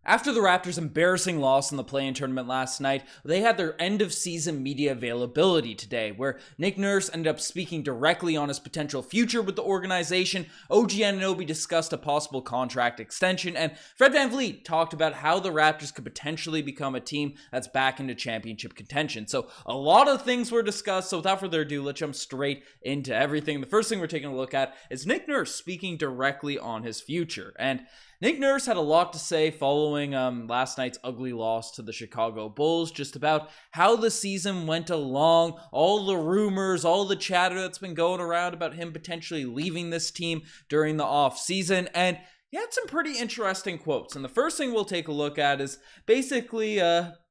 After the Raptors' embarrassing loss in the play-in tournament last night, they had their end-of-season media availability today, where Nick Nurse ended up speaking directly on his potential future with the organization, OG Anunoby discussed a possible contract extension, and Fred VanVleet talked about how the Raptors could potentially become a team that's back into championship contention. So a lot of things were discussed, so without further ado, let's jump straight into everything. The first thing we're taking a look at is Nick Nurse speaking directly on his future, and Nick Nurse had a lot to say following last night's ugly loss to the Chicago Bulls, just about how the season went along, all the rumors, all the chatter that's been going around about him potentially leaving this team during the offseason, and he had some pretty interesting quotes. And the first thing we'll take a look at is basically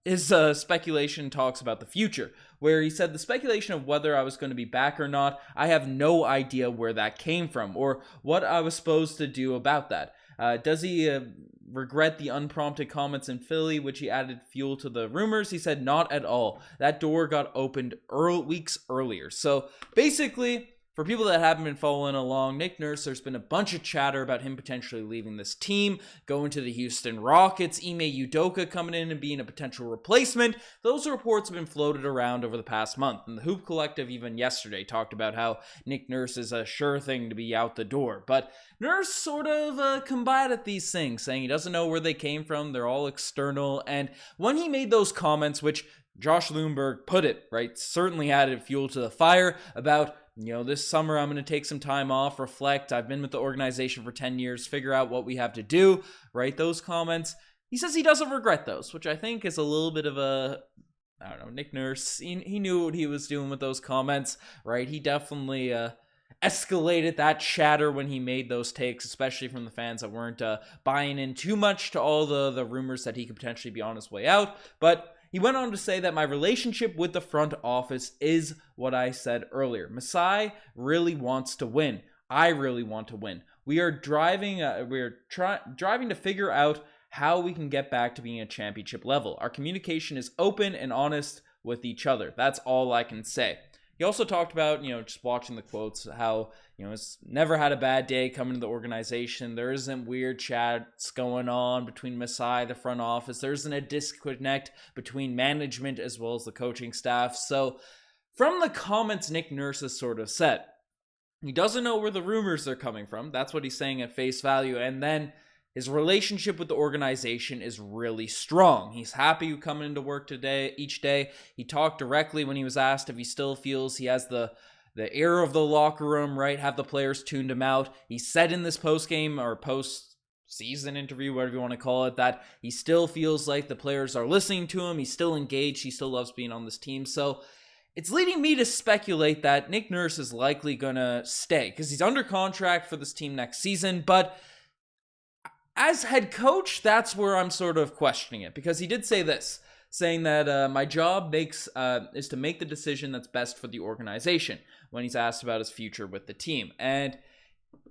his speculation talks about the future, where he said the speculation of whether I was going to be back or not, I have no idea where that came from or what I was supposed to do about that. Does he regret the unprompted comments in Philly, which he added fuel to the rumors? He said, not at all. That door got opened weeks earlier. So basically, for people that haven't been following along, Nick Nurse, there's been a bunch of chatter about him potentially leaving this team, going to the Houston Rockets, Ime Udoka coming in and being a potential replacement. Those reports have been floated around over the past month, and the Hoop Collective even yesterday talked about how Nick Nurse is a sure thing to be out the door. But Nurse sort of combated these things, saying he doesn't know where they came from, they're all external, and when he made those comments, which Josh Loomberg put it, right, certainly added fuel to the fire about, this summer I'm going to take some time off, reflect. I've been with the organization for 10 years, figure out what we have to do, right? Those comments. He says he doesn't regret those, which I think is a little bit of a, Nick Nurse. He knew what he was doing with those comments, right? He definitely escalated that chatter when he made those takes, especially from the fans that weren't buying in too much to all the rumors that he could potentially be on his way out. But he went on to say that my relationship with the front office is what I said earlier. Masai really wants to win. I really want to win. We are driving to figure out how we can get back to being a championship level. Our communication is open and honest with each other. That's all I can say. He also talked about, just watching the quotes, how, it's never had a bad day coming to the organization. There isn't weird chats going on between Masai, the front office. There isn't a disconnect between management as well as the coaching staff. So from the comments Nick Nurse has sort of said, he doesn't know where the rumors are coming from. That's what he's saying at face value. And then his relationship with the organization is really strong. He's happy coming into work each day. He talked directly when he was asked if he still feels he has the air of the locker room, right? Have the players tuned him out. He said in this post-game or post-season interview, whatever you want to call it, that he still feels like the players are listening to him. He's still engaged. He still loves being on this team. So it's leading me to speculate that Nick Nurse is likely going to stay because he's under contract for this team next season. But as head coach, that's where I'm sort of questioning it, because he did say this, saying that my job is to make the decision that's best for the organization when he's asked about his future with the team. And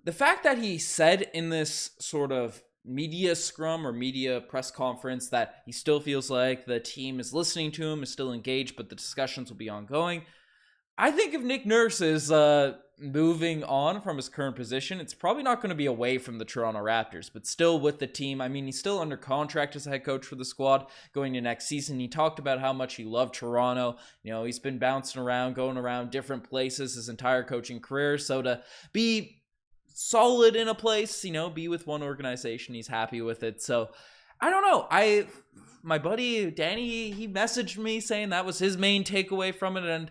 the fact that he said in this sort of media scrum or media press conference that he still feels like the team is listening to him, is still engaged, but the discussions will be ongoing. I think if Nick Nurse is moving on from his current position, it's probably not going to be away from the Toronto Raptors, but still with the team. I mean, he's still under contract as a head coach for the squad going to next season. He talked about how much he loved Toronto. He's been bouncing around, going around different places his entire coaching career. So to be solid in a place, be with one organization, he's happy with it. So I don't know. My buddy Danny, he messaged me saying that was his main takeaway from it, and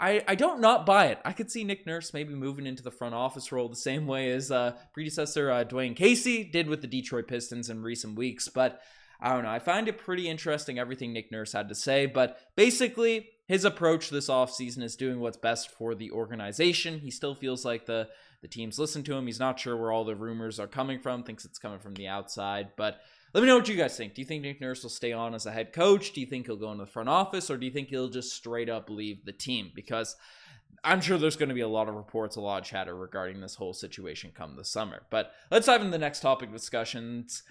I don't not buy it. I could see Nick Nurse maybe moving into the front office role the same way as predecessor Dwayne Casey did with the Detroit Pistons in recent weeks. But I don't know. I find it pretty interesting everything Nick Nurse had to say. But basically, his approach this offseason is doing what's best for the organization. He still feels like the teams listen to him. He's not sure where all the rumors are coming from. Thinks it's coming from the outside. But let me know what you guys think. Do you think Nick Nurse will stay on as a head coach? Do you think he'll go into the front office? Or do you think he'll just straight up leave the team? Because I'm sure there's going to be a lot of reports, a lot of chatter regarding this whole situation come this summer. But let's dive into the next topic of discussion. It's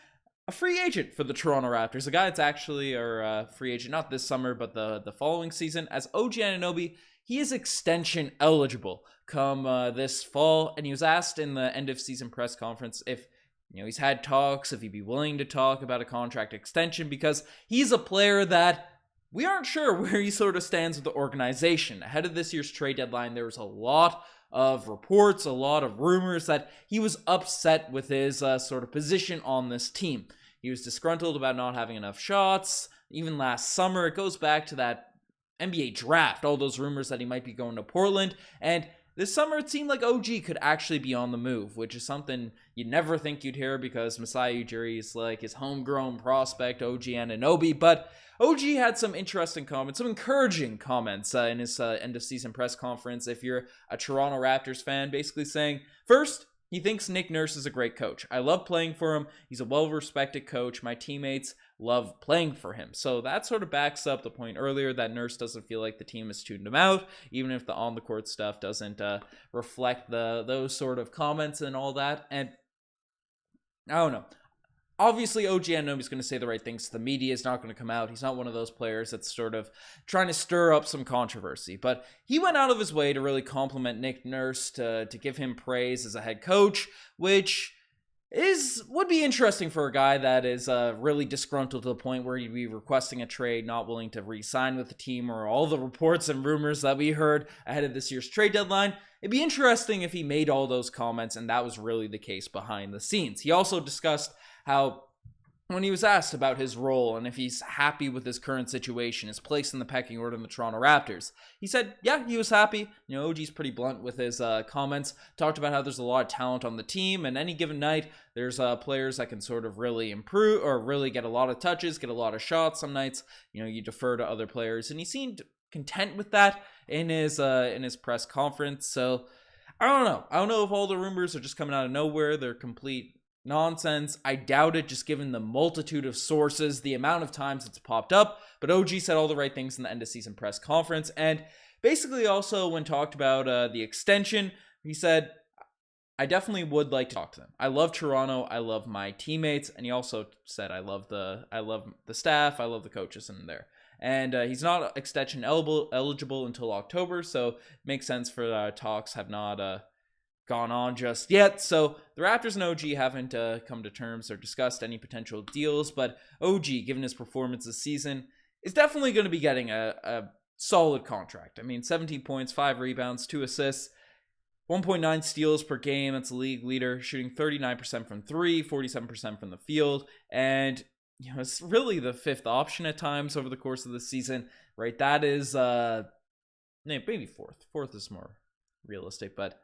a free agent for the Toronto Raptors. A guy that's actually a free agent, not this summer, but the following season. As OG Anunoby, he is extension eligible come this fall. And he was asked in the end of season press conference if he's had talks if he'd be willing to talk about a contract extension, because he's a player that we aren't sure where he sort of stands with the organization. Ahead of this year's trade deadline, there was a lot of reports, a lot of rumors that he was upset with his sort of position on this team. He was disgruntled about not having enough shots. Even last summer, it goes back to that NBA draft, all those rumors that he might be going to Portland. And this summer, it seemed like OG could actually be on the move, which is something you'd never think you'd hear, because Masai Ujiri is like his homegrown prospect, OG Anunoby. But OG had some interesting comments, some encouraging comments in his end-of-season press conference. If you're a Toronto Raptors fan, basically saying, first, he thinks Nick Nurse is a great coach. I love playing for him. He's a well-respected coach. My teammates love playing for him. So that sort of backs up the point earlier that Nurse doesn't feel like the team has tuned him out, even if the on-the-court stuff doesn't reflect those sort of comments and all that. And I don't know. Obviously, OG Anunoby is going to say the right things to the media. Is not going to come out. He's not one of those players that's sort of trying to stir up some controversy. But he went out of his way to really compliment Nick Nurse, to give him praise as a head coach, which would be interesting for a guy that is really disgruntled to the point where he'd be requesting a trade, not willing to re-sign with the team, or all the reports and rumors that we heard ahead of this year's trade deadline. It'd be interesting if he made all those comments and that was really the case behind the scenes. He also discussed how, when he was asked about his role and if he's happy with his current situation, his place in the pecking order in the Toronto Raptors, he said, yeah, he was happy. OG's pretty blunt with his comments, talked about how there's a lot of talent on the team, and any given night, there's players that can sort of really improve or really get a lot of touches, get a lot of shots. Some nights, you defer to other players, and he seemed content with that in his press conference. So I don't know. I don't know if all the rumors are just coming out of nowhere. They're complete nonsense. I doubt it, just given the multitude of sources, the amount of times it's popped up. But OG said all the right things in the end of season press conference. And basically also when talked about the extension, he said, I definitely would like to talk to them. I love Toronto. I love my teammates. And he also said, I love the staff. I love the coaches in there. And he's not extension eligible until October. So it makes sense for talks have not gone on just yet. So the Raptors and OG haven't come to terms or discussed any potential deals, but OG, given his performance this season, is definitely going to be getting a solid contract. I mean, 17 points, 5 rebounds, 2 assists, 1.9 steals per game. That's the league leader, shooting 39% from 3, 47% from the field, and it's really the 5th option at times over the course of the season, right? That is maybe 4th. 4th is more realistic, but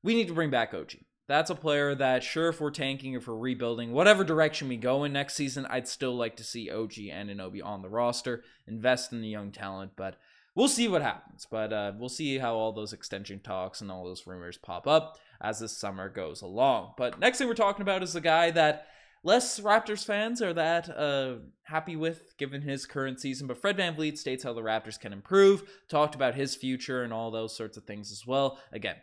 we need to bring back OG. That's a player that, sure, if we're tanking or if we're rebuilding, whatever direction we go in next season, I'd still like to see OG and Anunoby on the roster, invest in the young talent, but we'll see what happens. But we'll see how all those extension talks and all those rumors pop up as this summer goes along. But next thing we're talking about is a guy that less Raptors fans are that happy with, given his current season. But Fred VanVleet states how the Raptors can improve, talked about his future and all those sorts of things as well. Again,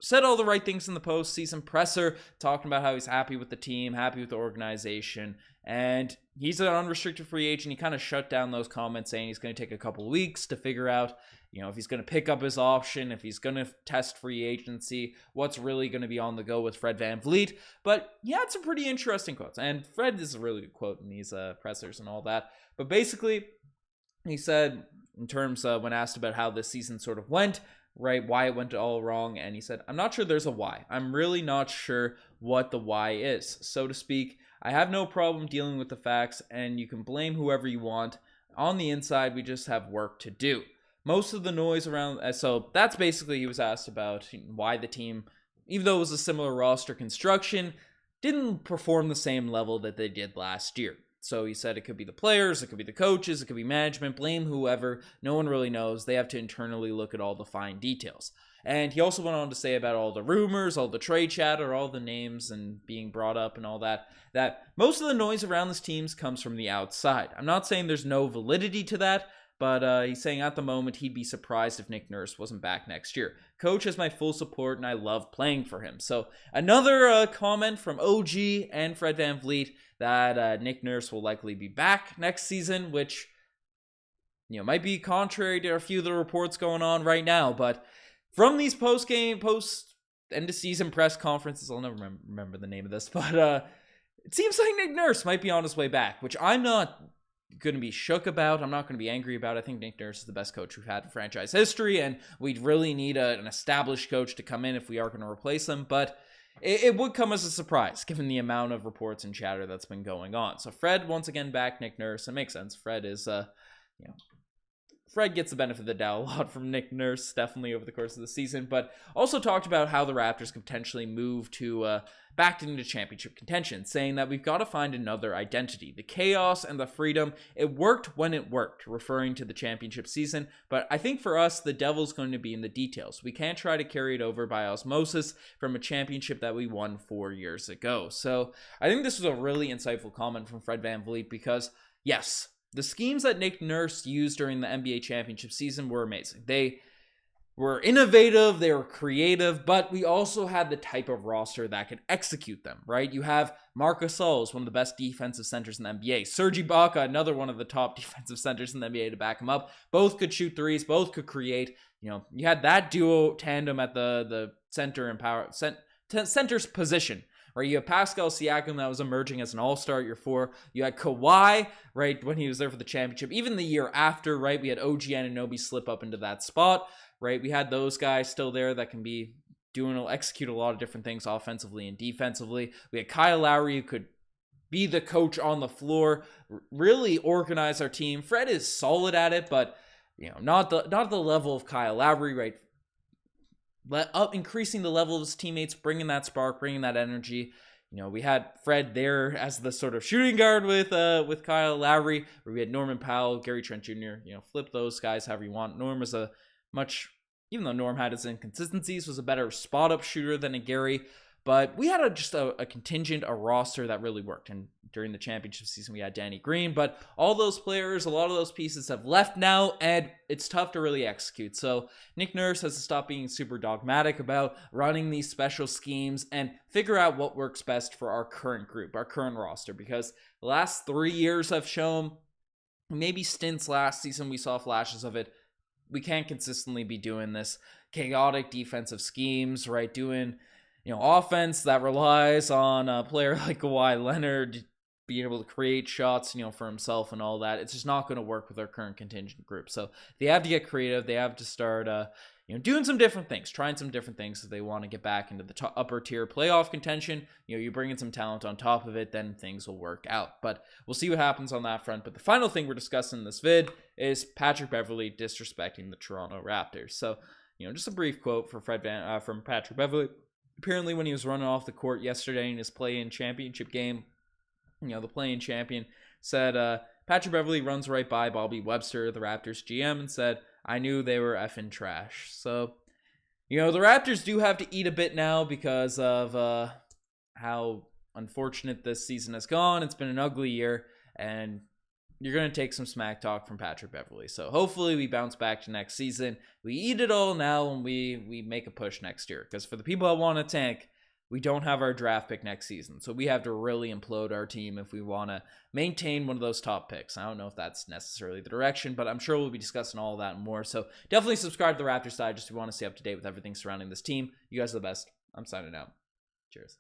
said all the right things in the postseason presser, talking about how he's happy with the team, happy with the organization, and he's an unrestricted free agent. He kind of shut down those comments, saying he's going to take a couple weeks to figure out, if he's going to pick up his option, if he's going to test free agency, what's really going to be on the go with Fred VanVleet. But he had some pretty interesting quotes, and Fred is a really good quote in these pressers and all that. But basically, he said, in terms of when asked about how this season sort of went, right, why it went all wrong, and he said, I'm not sure there's a why. I'm really not sure what the why is, so to speak. I have no problem dealing with the facts, and you can blame whoever you want. On the inside, we just have work to do. Most of the noise around, so that's basically, he was asked about why the team, even though it was a similar roster construction, didn't perform the same level that they did last year. So he said it could be the players, it could be the coaches, it could be management, blame whoever. No one really knows. They have to internally look at all the fine details. And he also went on to say about all the rumors, all the trade chatter, all the names and being brought up and all that, that most of the noise around this team comes from the outside. I'm not saying there's no validity to that, but he's saying at the moment he'd be surprised if Nick Nurse wasn't back next year. Coach has my full support and I love playing for him. So another comment from OG and Fred VanVleet that Nick Nurse will likely be back next season, which might be contrary to a few of the reports going on right now. But from these post end of season press conferences. I'll never remember the name of this, but it seems like Nick Nurse might be on his way back, which I'm not going to be shook about. I'm not going to be angry about. I think Nick Nurse is the best coach we've had in franchise history, and we'd really need an established coach to come in if we are going to replace him, but it would come as a surprise given the amount of reports and chatter that's been going on. So Fred once again back, Nick Nurse. It makes sense. Fred is Fred gets the benefit of the doubt a lot from Nick Nurse, definitely over the course of the season, but also talked about how the Raptors could potentially move to back into championship contention, saying that we've got to find another identity. The chaos and the freedom, it worked when it worked, referring to the championship season, but I think for us, the devil's going to be in the details. We can't try to carry it over by osmosis from a championship that we won 4 years ago. So I think this was a really insightful comment from Fred VanVleet because, yes, the schemes that Nick Nurse used during the NBA championship season were amazing. They were innovative, they were creative, but we also had the type of roster that could execute them, right? You have Marc Gasol, one of the best defensive centers in the NBA. Serge Ibaka, another one of the top defensive centers in the NBA to back him up. Both could shoot threes, both could create. You had that duo tandem at the center and center's position. Right, you have Pascal Siakam that was emerging as an all-star at year 4. You had Kawhi, right, when he was there for the championship. Even the year after, right, we had OG Anunoby slip up into that spot, right? We had those guys still there that can execute a lot of different things offensively and defensively. We had Kyle Lowry who could be the coach on the floor, really organize our team. Fred is solid at it, but not the level of Kyle Lowry, right? Increasing the level of his teammates, bringing that spark, bringing that energy. We had Fred there as the sort of shooting guard with Kyle Lowry, where we had Norman Powell, Gary Trent Jr., flip those guys however you want. Norm was even though Norm had his inconsistencies, was a better spot-up shooter than a Gary. But we had a contingent, a roster that really worked. And during the championship season, we had Danny Green. But all those players, a lot of those pieces have left now, and it's tough to really execute. So Nick Nurse has to stop being super dogmatic about running these special schemes and figure out what works best for our current group, our current roster. Because the last 3 years have shown, maybe stints last season, we saw flashes of it. We can't consistently be doing this chaotic defensive schemes, right? Doing offense that relies on a player like Kawhi Leonard being able to create shots, for himself and all that. It's just not going to work with our current contingent group. So they have to get creative. They have to start, doing some different things, trying some different things if they want to get back into the upper tier playoff contention. You bring in some talent on top of it, then things will work out. But we'll see what happens on that front. But the final thing we're discussing in this vid is Patrick Beverly disrespecting the Toronto Raptors. So, just a brief quote from Patrick Beverly. Apparently, when he was running off the court yesterday in his play-in championship game, the play-in champion said, Patrick Beverly runs right by Bobby Webster, the Raptors GM, and said, I knew they were effing trash. So, the Raptors do have to eat a bit now because of how unfortunate this season has gone. It's been an ugly year, and you're going to take some smack talk from Patrick Beverly. So hopefully we bounce back to next season. We eat it all now and we make a push next year. Because for the people that want to tank, we don't have our draft pick next season. So we have to really implode our team if we want to maintain one of those top picks. I don't know if that's necessarily the direction, but I'm sure we'll be discussing all of that and more. So definitely subscribe to the Raptors side just if you want to stay up to date with everything surrounding this team. You guys are the best. I'm signing out. Cheers.